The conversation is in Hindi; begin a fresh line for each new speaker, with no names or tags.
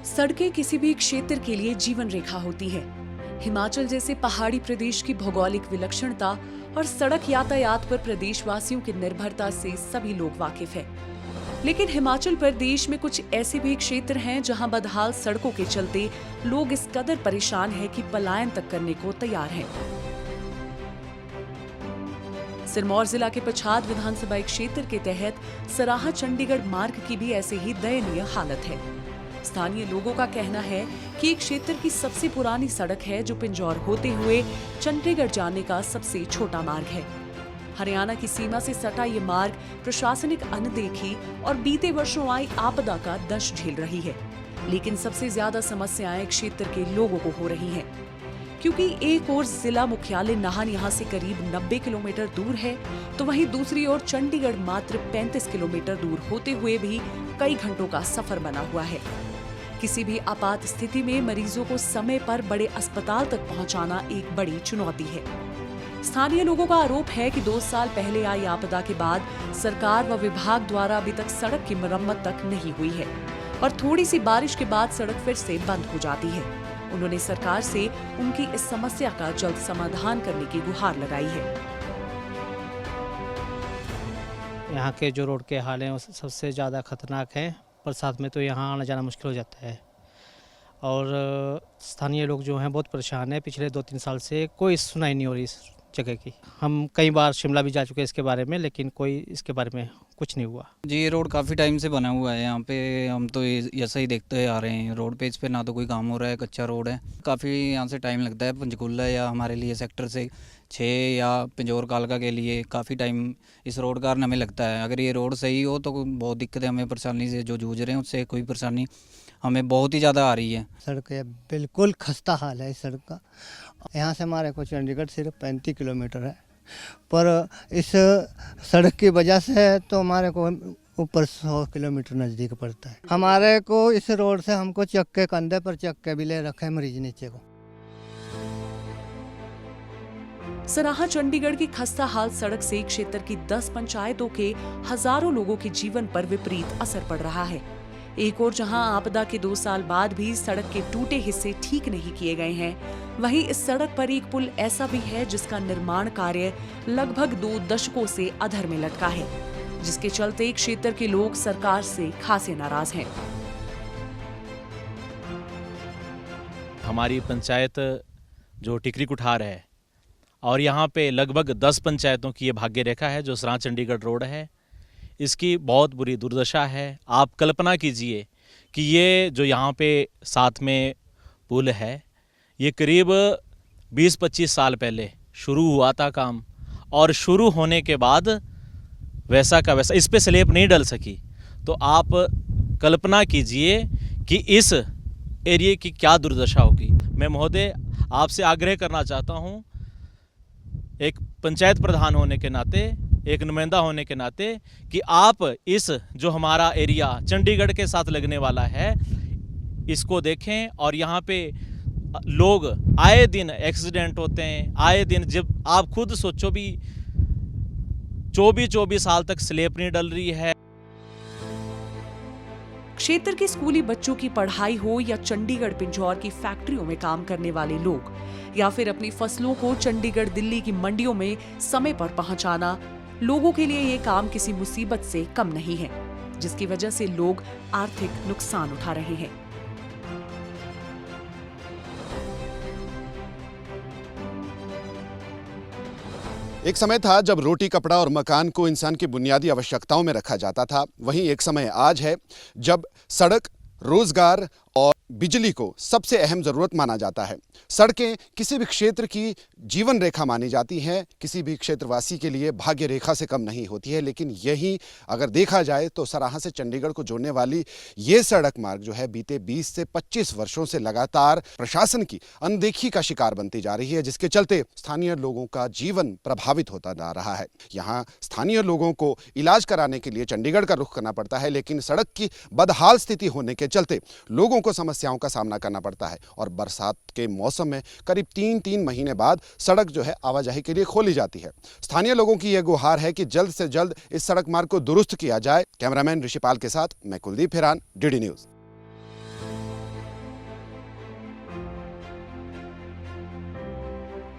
सड़कें किसी भी क्षेत्र के लिए जीवन रेखा होती है। हिमाचल जैसे पहाड़ी प्रदेश की भौगोलिक विलक्षणता और सड़क यातायात पर प्रदेशवासियों की निर्भरता से सभी लोग वाकिफ हैं। लेकिन हिमाचल प्रदेश में कुछ ऐसे भी क्षेत्र हैं जहां बदहाल सड़कों के चलते लोग इस कदर परेशान हैं कि पलायन तक करने को तैयार हैं। सिरमौर जिला के पच्छाद विधानसभा क्षेत्र के तहत सराहा चंडीगढ़ मार्ग की भी ऐसे ही दयनीय हालत है। स्थानीय लोगों का कहना है कि एक क्षेत्र की सबसे पुरानी सड़क है जो पिंजौर होते हुए चंडीगढ़ जाने का सबसे छोटा मार्ग है। हरियाणा की सीमा से सटा ये मार्ग प्रशासनिक अनदेखी और बीते वर्षों आई आपदा का दंश झेल रही है। लेकिन सबसे ज्यादा समस्याएं क्षेत्र के लोगों को हो रही हैं, क्योंकि एक ओर जिला मुख्यालय नाहन यहाँ से करीब 90 किलोमीटर दूर है, तो वहीं दूसरी ओर चंडीगढ़ मात्र 35 किलोमीटर दूर होते हुए भी कई घंटों का सफर बना हुआ है। किसी भी आपात स्थिति में मरीजों को समय पर बड़े अस्पताल तक पहुंचाना एक बड़ी चुनौती है। स्थानीय लोगों का आरोप है कि 2 साल पहले आई आपदा के बाद सरकार व विभाग द्वारा अभी तक सड़क की मरम्मत तक नहीं हुई है और थोड़ी सी बारिश के बाद सड़क फिर से बंद हो जाती है। उन्होंने सरकार से उनकी इस समस्या का जल्द समाधान करने की गुहार लगाई है।
यहाँ के जो रोड के हाल हैं वो सबसे ज़्यादा खतरनाक है। बरसात में तो यहाँ आना जाना मुश्किल हो जाता है और स्थानीय लोग जो हैं बहुत परेशान हैं। पिछले 2-3 साल से कोई सुनाई नहीं हो रही इस जगह की। हम कई बार शिमला भी जा चुके हैं इसके बारे में, लेकिन कोई इसके बारे में कुछ नहीं हुआ।
जी, ये रोड काफ़ी टाइम से बना हुआ है यहाँ पे। हम तो ऐसा ही देखते आ रहे हैं। रोड पे इस पे ना तो कोई काम हो रहा है, कच्चा रोड है। काफ़ी यहाँ से टाइम लगता है। पंचकूला या हमारे लिए सेक्टर से 6 या पिंजौर कालका के लिए काफ़ी टाइम इस रोड का हमें लगता है। अगर ये रोड सही हो तो बहुत दिक्कतें हमें परेशानी से जो जूझ रहे हैं उससे कोई परेशानी हमें बहुत ही ज़्यादा आ रही है।
सड़क बिल्कुल खस्ता हाल है इस सड़क का। यहाँ से हमारे को चंडीगढ़ सिर्फ 35 किलोमीटर है, पर इस सड़क की वजह से तो हमारे को ऊपर 100 किलोमीटर नज़दीक पड़ता है। हमारे को इस रोड से हमको चक्के कंधे पर चक्के भी ले रखे मरीज नीचे को।
सराहा चंडीगढ़ की खस्ता हाल सड़क से क्षेत्र की 10 पंचायतों के हजारों लोगों के जीवन पर विपरीत असर पड़ रहा है। एक और जहां आपदा के 2 साल बाद भी सड़क के टूटे हिस्से ठीक नहीं किए गए हैं, वहीं इस सड़क पर एक पुल ऐसा भी है जिसका निर्माण कार्य लगभग 2 दशकों से अधर में लटका है, जिसके चलते क्षेत्र के लोग सरकार से खासे नाराज हैं।
हमारी पंचायत जो टिकरी कुठार है और यहाँ पे लगभग 10 पंचायतों की ये भाग्य रेखा है जो सराहा चंडीगढ़ रोड है। इसकी बहुत बुरी दुर्दशा है। आप कल्पना कीजिए कि ये जो यहाँ पे साथ में पुल है, ये करीब 20-25 साल पहले शुरू हुआ था काम, और शुरू होने के बाद वैसा का वैसा इस पे स्लेब नहीं डल सकी। तो आप कल्पना कीजिए कि इस एरिया की क्या दुर्दशा होगी। मैं महोदय आपसे आग्रह करना चाहता हूँ, एक पंचायत प्रधान होने के नाते, एक नुमाइंदा होने के नाते, कि आप इस जो हमारा एरिया चंडीगढ़ के साथ लगने वाला है इसको देखें। और यहाँ पे लोग आए दिन एक्सीडेंट होते हैं, आए दिन। जब आप खुद सोचो भी 24 साल तक स्लेब नहीं डल रही है।
क्षेत्र के स्कूली बच्चों की पढ़ाई हो या चंडीगढ़ पिंजौर की फैक्ट्रियों में काम करने वाले लोग, या फिर अपनी फसलों को चंडीगढ़ दिल्ली की मंडियों में समय पर पहुंचाना, लोगों के लिए ये काम किसी मुसीबत से कम नहीं है, जिसकी वजह से लोग आर्थिक नुकसान उठा रहे हैं।
एक समय था जब रोटी, कपड़ा और मकान को इंसान की बुनियादी आवश्यकताओं में रखा जाता था। वहीं एक समय आज है जब सड़क, रोजगार और बिजली को सबसे अहम जरूरत माना जाता है। सड़कें किसी भी क्षेत्र की जीवन रेखा मानी जाती हैं, किसी भी क्षेत्रवासी के लिए भाग्य रेखा से कम नहीं होती है। लेकिन यही अगर देखा जाए तो सराहा से चंडीगढ़ को जोड़ने वाली ये सड़क मार्ग जो है बीते 20 से 25 वर्षों से लगातार प्रशासन की अनदेखी का शिकार बनती जा रही है, जिसके चलते स्थानीय लोगों का जीवन प्रभावित होता जा रहा है। यहाँ स्थानीय लोगों को इलाज कराने के लिए चंडीगढ़ का रुख करना पड़ता है, लेकिन सड़क की बदहाल स्थिति होने के चलते लोगों को समस्याओं का सामना करना पड़ता है। और बरसात के मौसम में करीब 3 महीने बाद सड़क जो है आवाजाही के लिए खोली जाती है। स्थानीय लोगों की यह गुहार है कि जल्द से जल्द इस सड़क मार्ग को दुरुस्त किया जाए। कैमरामैन ऋषिपाल के साथ मैं कुलदीप हिरान, डीडी न्यूज़।